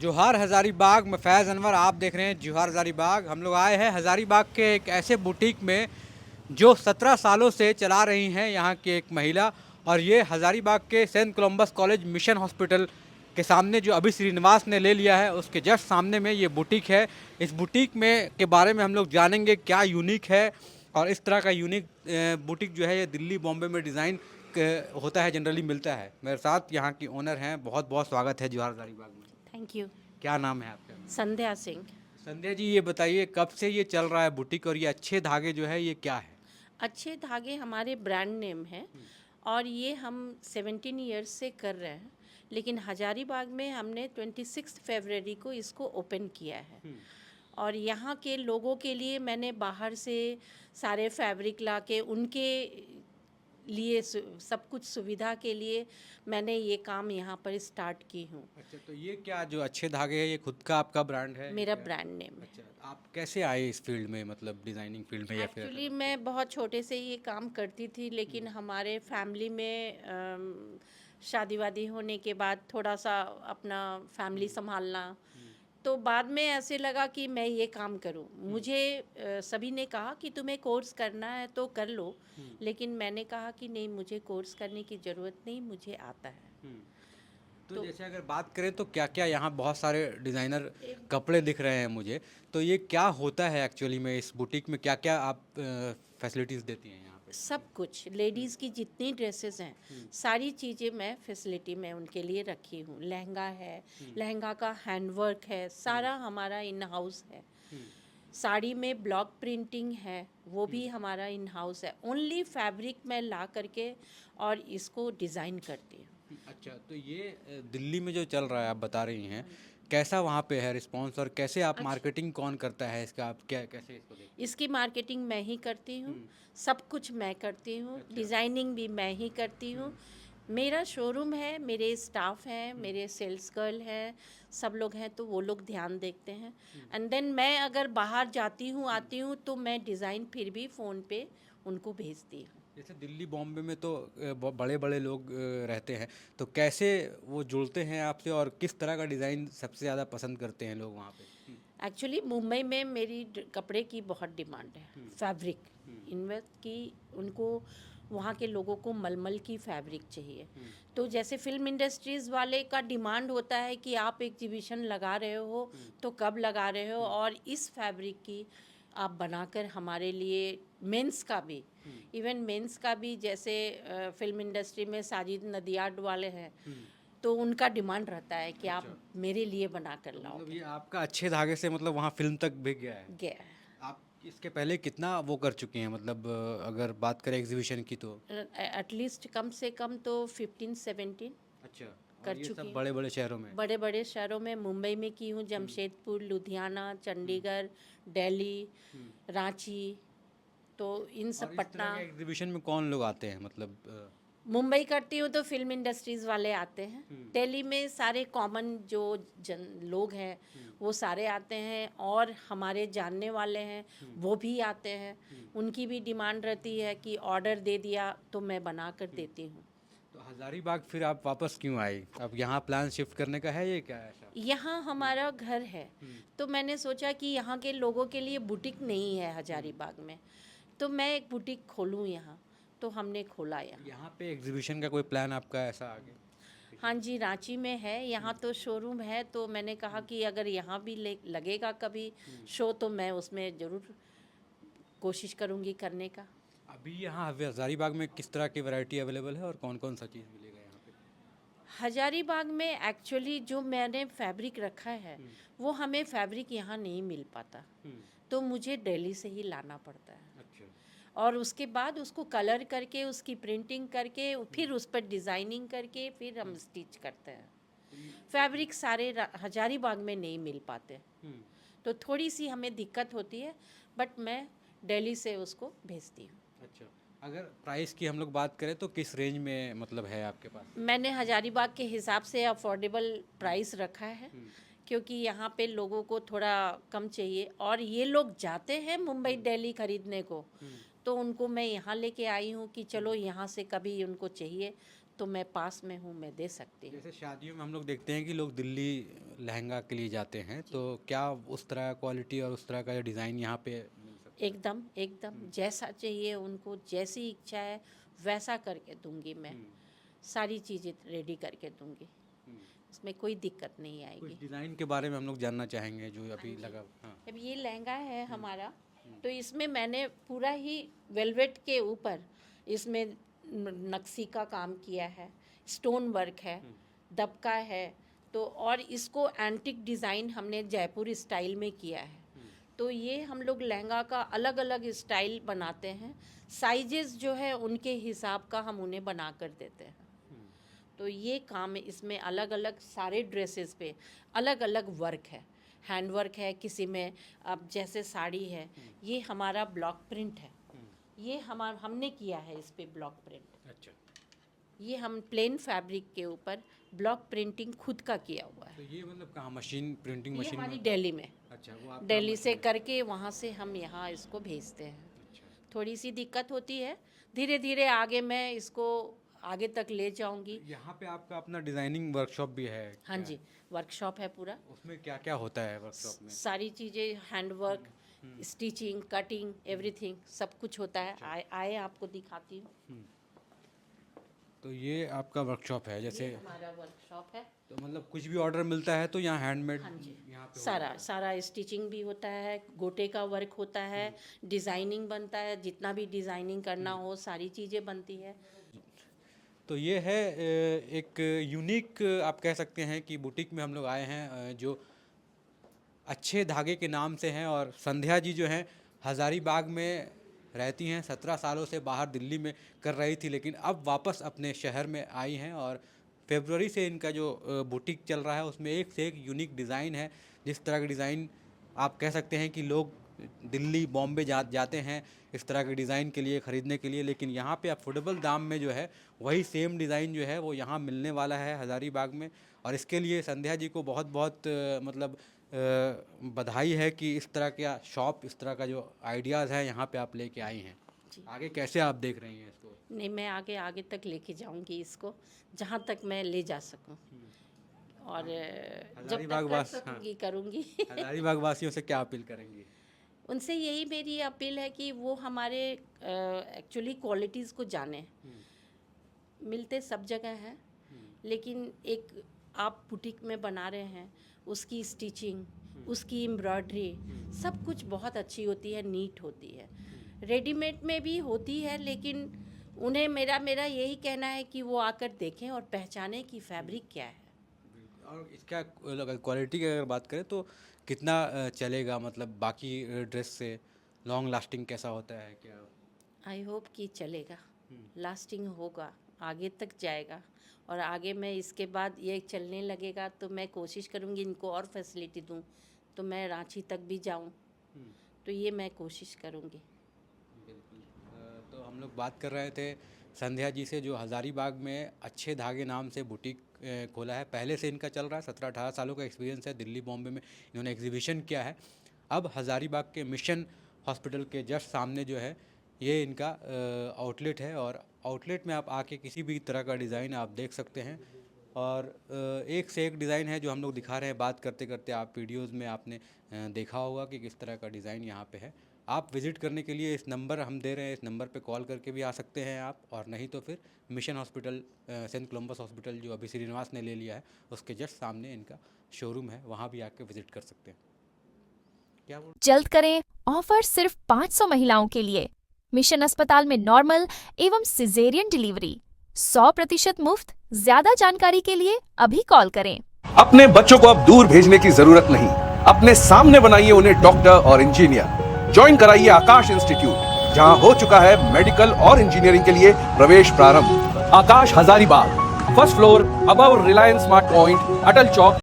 जोहार हज़ारीबाग में फैज़ अनवर आप देख रहे हैं जोहार हज़ारीबाग। हम लोग आए हैं हज़ारीबाग के एक ऐसे बुटीक में जो 17 सालों से चला रही हैं यहाँ की एक महिला। और ये हज़ारीबाग के saint Columbus college mission hospital के सामने जो अभी श्रीनिवास ने ले लिया है उसके जस्ट सामने में ये बुटीक है। इस बुटीक में के बारे में हम लोग जानेंगे क्या यूनिक है। और इस तरह का यूनिक बुटीक जो है ये दिल्ली बॉम्बे में डिज़ाइन होता है, जनरली मिलता है। मेरे साथ यहाँ की ओनर हैं, बहुत बहुत स्वागत है जोहार हज़ारीबाग में। Thank you. क्या नाम है आपका? संध्या सिंह। संध्या जी, ये बताइए कब से ये चल रहा है बुटीक, और ये अच्छे धागे जो है ये क्या है? अच्छे धागे हमारे ब्रांड नेम है और ये हम 17 ईयर्स से कर रहे हैं, लेकिन हजारीबाग में हमने 26 फरवरी को इसको ओपन किया है। और यहाँ के लोगों के लिए मैंने बाहर से सारे फैब्रिक ला के उनके लिए सब कुछ सुविधा के लिए मैंने ये काम यहाँ पर स्टार्ट की हूँ। अच्छा, तो ये क्या जो अच्छे धागे है ये खुद का आपका ब्रांड है मेरा क्या? ब्रांड नेम है। अच्छा, आप कैसे आए इस फील्ड में, मतलब डिज़ाइनिंग फील्ड में या फिर एक्चुअली मैं बहुत छोटे से ये काम करती थी, लेकिन हमारे फैमिली में शादी वादी होने के बाद थोड़ा सा अपना फैमिली संभालना, तो बाद में ऐसे लगा कि मैं ये काम करूं। मुझे सभी ने कहा कि तुम्हें कोर्स करना है तो कर लो, लेकिन मैंने कहा कि नहीं, मुझे कोर्स करने की ज़रूरत नहीं, मुझे आता है। तो जैसे अगर बात करें तो क्या क्या यहाँ बहुत सारे डिज़ाइनर कपड़े दिख रहे हैं मुझे, तो ये क्या होता है एक्चुअली में? इस बुटीक में क्या क्या आप फैसिलिटीज़ देती हैं यहाँ पे? सब कुछ लेडीज़ की जितनी ड्रेसेस हैं, सारी चीज़ें मैं फैसिलिटी में उनके लिए रखी हूँ। लहंगा है, लहंगा का हैंडवर्क है, सारा हमारा इन हाउस है। साड़ी में ब्लॉक प्रिंटिंग है, वो भी हमारा इन हाउस है। ओनली फैब्रिक मैं ला करके और इसको डिज़ाइन करती हूँ। अच्छा, तो ये दिल्ली में जो चल रहा है आप बता रही हैं, कैसा वहाँ पे है रिस्पॉन्स, और कैसे आप अच्छा, मार्केटिंग कौन करता है इसका, आप क्या कैसे इसको देखते इसकी मार्केटिंग मैं ही करती हूँ, सब कुछ मैं करती हूँ, अच्छा। डिज़ाइनिंग भी मैं ही करती हूँ। मेरा शोरूम है, मेरे स्टाफ हैं, मेरे सेल्स गर्ल हैं, सब लोग हैं, तो वो लोग ध्यान देखते हैं। एंड देन मैं अगर बाहर जाती हूँ आती हूँ तो मैं डिज़ाइन फिर भी फ़ोन पे उनको भेजती हूँ। जैसे दिल्ली बॉम्बे में तो बड़े बड़े लोग रहते हैं, तो कैसे वो जुड़ते हैं आपसे, और किस तरह का डिज़ाइन सबसे ज़्यादा पसंद करते हैं लोग वहाँ पे? एक्चुअली मुंबई में मेरी कपड़े की बहुत डिमांड है, फैब्रिक इन्वेस्ट की। उनको वहाँ के लोगों को मलमल की फैब्रिक चाहिए। तो जैसे फिल्म इंडस्ट्रीज़ वाले का डिमांड होता है कि आप एग्जीबिशन लगा रहे हो तो कब लगा रहे हो, और इस फैब्रिक की आप बनाकर हमारे लिए मेंस का भी, इवन मेंस का भी, जैसे फिल्म इंडस्ट्री में साजिद नदियाड वाले हैं, तो उनका डिमांड रहता है कि आप मेरे लिए बना कर तो मतलब लाओगे। ये आपका अच्छे धागे से मतलब वहाँ फिल्म तक भी गया है। गया है। आप इसके पहले कितना वो कर चुके हैं, मतलब अगर बात करें एग्जीबिशन की तो? एटलीस्ट कम से कम तो 15-17 अच्छा, और कर ये चुकी सब हूँ। बड़े बड़े शहरों में? बड़े बड़े शहरों में, मुंबई में की हूँ, जमशेदपुर, लुधियाना, चंडीगढ़, दिल्ली, रांची, तो इन और सब, इस तरह पटना। के एग्जीबिशन में कौन लोग आते हैं, मतलब मुंबई करती हूँ तो फिल्म इंडस्ट्रीज़ वाले आते हैं। दिल्ली में सारे कॉमन जो लोग हैं वो सारे आते हैं, और हमारे जानने वाले हैं वो भी आते हैं। उनकी भी डिमांड रहती है कि ऑर्डर दे दिया तो मैं बना कर देती हूँ। तो हज़ारीबाग फिर आप वापस क्यों आए? अब यहाँ प्लान शिफ्ट करने का है ये क्या ऐसा? यहाँ हमारा घर है, तो मैंने सोचा कि यहाँ के लोगों के लिए बुटीक नहीं है हजारीबाग में, तो मैं एक बुटीक खोलूँ यहाँ, तो हमने खोला यहाँ। यहाँ पे एग्जीबिशन का कोई प्लान आपका ऐसा आगे? हाँ जी, रांची में है, यहाँ तो शोरूम है, तो मैंने कहा कि अगर यहाँ भी लगेगा कभी शो तो मैं उसमें ज़रूर कोशिश करूँगी करने का। अभी यहाँ हज़ारीबाग में किस तरह की वैरायटी अवेलेबल है, और कौन कौन सा चीज़ मिलेगा यहाँ पे? हजारीबाग में एक्चुअली जो मैंने फैब्रिक रखा है वो हमें फैब्रिक यहाँ नहीं मिल पाता, तो मुझे दिल्ली से ही लाना पड़ता है, अच्छा। और उसके बाद उसको कलर करके, उसकी प्रिंटिंग करके, फिर उस पर डिज़ाइनिंग करके फिर हम स्टिच करते हैं। फैब्रिक सारे हजारीबाग में नहीं मिल पाते, तो थोड़ी सी हमें दिक्कत होती है, बट मैं दिल्ली से उसको भेजती हूँ। अच्छा, अगर प्राइस की हम लोग बात करें तो किस रेंज में मतलब है आपके पास? मैंने हजारीबाग के हिसाब से अफोर्डेबल प्राइस रखा है, क्योंकि यहाँ पे लोगों को थोड़ा कम चाहिए, और ये लोग जाते हैं मुंबई दिल्ली खरीदने को, तो उनको मैं यहाँ लेके आई हूँ कि चलो यहाँ से कभी उनको चाहिए तो मैं पास में हूँ, मैं दे सकती हूँ। जैसे शादियों में हम लोग देखते हैं कि लोग दिल्ली लहंगा के लिए जाते हैं, तो क्या उस तरह का क्वालिटी और उस तरह का डिज़ाइन यहाँ पे मिल सकता एकदम एकदम जैसा चाहिए उनको, जैसी इच्छा है वैसा करके दूंगी मैं। सारी चीज़ें रेडी करके दूंगी, इसमें कोई दिक्कत नहीं है? कुछ आएगी। डिज़ाइन के बारे में हम लोग जानना चाहेंगे जो अभी लगा। हाँ, अब ये लहंगा है हमारा, तो इसमें मैंने पूरा ही वेलवेट के ऊपर इसमें नक्शी का काम किया है, स्टोन वर्क है, दबका है, तो और इसको एंटिक डिज़ाइन हमने जयपुर स्टाइल में किया है। तो ये हम लोग लहंगा का अलग अलग स्टाइल बनाते हैं, साइजेस जो है उनके हिसाब का हम उन्हें बना कर देते हैं। तो ये काम इसमें अलग अलग सारे ड्रेसेस पे अलग अलग वर्क है, हैंड वर्क है, किसी में अब जैसे साड़ी है, ये हमारा ब्लॉक प्रिंट है, ये हमने किया है इस पे ब्लॉक प्रिंट। अच्छा, ये हम प्लेन फैब्रिक के ऊपर ब्लॉक प्रिंटिंग खुद का किया हुआ है। तो ये मतलब कहाँ मशीन, प्रिंटिंग ये मशीन हमारी में? दिल्ली में, अच्छा, वो आप दिल्ली से करके वहाँ से हम यहाँ इसको भेजते हैं। अच्छा, थोड़ी सी दिक्कत होती है, धीरे धीरे आगे मैं इसको आगे तक ले जाऊंगी। यहाँ पे आपका अपना डिज़ाइनिंग वर्कशॉप भी है? हाँ क्या? जी, वर्कशॉप है पूरा, उसमें क्या क्या होता है वर्कशॉप में? सारी चीज़ें, hand work, stitching, cutting, everything सब कुछ होता है। आए आपको दिखाती हूँ। तो ये आपका वर्कशॉप है जैसे? ये हमारा वर्कशॉप है। तो मतलब कुछ भी ऑर्डर मिलता है तो यहाँ हैंडमेड? हाँ जी, यहाँ पे सारा सारा स्टिचिंग भी होता है, गोटे का वर्क होता है, डिज़ाइनिंग बनता है, जितना भी डिज़ाइनिंग करना हो सारी चीज़ें बनती है। तो ये है एक यूनिक आप कह सकते हैं कि बुटीक में हम लोग आए हैं जो अच्छे धागे के नाम से हैं। और संध्या जी जो हैं हज़ारीबाग में रहती हैं, 17 सालों से बाहर दिल्ली में कर रही थी, लेकिन अब वापस अपने शहर में आई हैं और फरवरी से इनका जो बुटीक चल रहा है उसमें एक से एक यूनिक डिज़ाइन है। जिस तरह के डिज़ाइन आप कह सकते हैं कि लोग दिल्ली बॉम्बे जाते हैं इस तरह के डिज़ाइन के लिए, ख़रीदने के लिए, लेकिन यहाँ पे अफोर्डेबल दाम में जो है वही सेम डिज़ाइन जो है वो यहाँ मिलने वाला है हज़ारीबाग में। और इसके लिए संध्या जी को बहुत बहुत मतलब बधाई है कि इस तरह का शॉप, इस तरह का जो आइडियाज़ है यहाँ पे आप लेके आई हैं। आगे कैसे आप देख रही हैं इसको? नहीं, मैं आगे आगे तक लेके जाऊंगी इसको, जहाँ तक मैं ले जा सकूं, और जब तक कर सकूंगी करूंगी। हज़ारीबाग वासियों से क्या अपील करेंगी? उनसे यही मेरी अपील है कि वो हमारे एक्चुअली क्वालिटीज़ को जाने। मिलते सब जगह हैं, लेकिन एक आप बुटीक में बना रहे हैं, उसकी स्टिचिंग, उसकी एम्ब्रॉयडरी सब कुछ बहुत अच्छी होती है, नीट होती है। रेडीमेड में भी होती है, लेकिन उन्हें मेरा यही कहना है कि वो आकर देखें और पहचानें कि फैब्रिक क्या है। और इसका क्वालिटी की अगर बात करें तो कितना चलेगा, मतलब बाकी ड्रेस से लॉन्ग लास्टिंग कैसा होता है क्या? आई होप कि चलेगा, लास्टिंग होगा, आगे तक जाएगा। और आगे मैं इसके बाद ये चलने लगेगा तो मैं कोशिश करूँगी इनको और फैसिलिटी दूँ, तो मैं रांची तक भी जाऊँ, तो ये मैं कोशिश करूँगी। बिल्कुल। तो हम लोग बात कर रहे थे संध्या जी से जो हज़ारीबाग में अच्छे धागे नाम से बुटीक खोला है। पहले से इनका चल रहा है, 17-18 सालों का एक्सपीरियंस है। दिल्ली बॉम्बे में इन्होंने एग्जीबिशन किया है। अब हज़ारीबाग के मिशन हॉस्पिटल के जस्ट सामने जो है ये इनका आउटलेट है, और आउटलेट में आप आके किसी भी तरह का डिज़ाइन आप देख सकते हैं। और एक से एक डिज़ाइन है जो हम लोग दिखा रहे हैं। बात करते करते आप वीडियोज़ में आपने देखा होगा कि किस तरह का डिज़ाइन यहाँ पे है। आप विज़िट करने के लिए इस नंबर हम दे रहे हैं, इस नंबर पे कॉल करके भी आ सकते हैं आप, और नहीं तो फिर mission hospital, saint Columbus hospital जो अभी श्रीनिवास ने ले लिया है उसके जस्ट सामने इनका शोरूम है, वहाँ भी आके विज़िट कर सकते हैं। क्या जल्द करें, ऑफर सिर्फ 500 महिलाओं के लिए। मिशन अस्पताल में नॉर्मल एवं सिजेरियन डिलीवरी 100% मुफ्त। ज्यादा जानकारी के लिए अभी कॉल करें। अपने बच्चों को अब दूर भेजने की जरूरत नहीं, अपने सामने बनाइए उन्हें डॉक्टर और इंजीनियर। ज्वाइन कराइए आकाश इंस्टीट्यूट, जहां हो चुका है मेडिकल और इंजीनियरिंग के लिए प्रवेश प्रारंभ। Aakash Hazaribagh, first floor, above Reliance smart point, Atal चौक।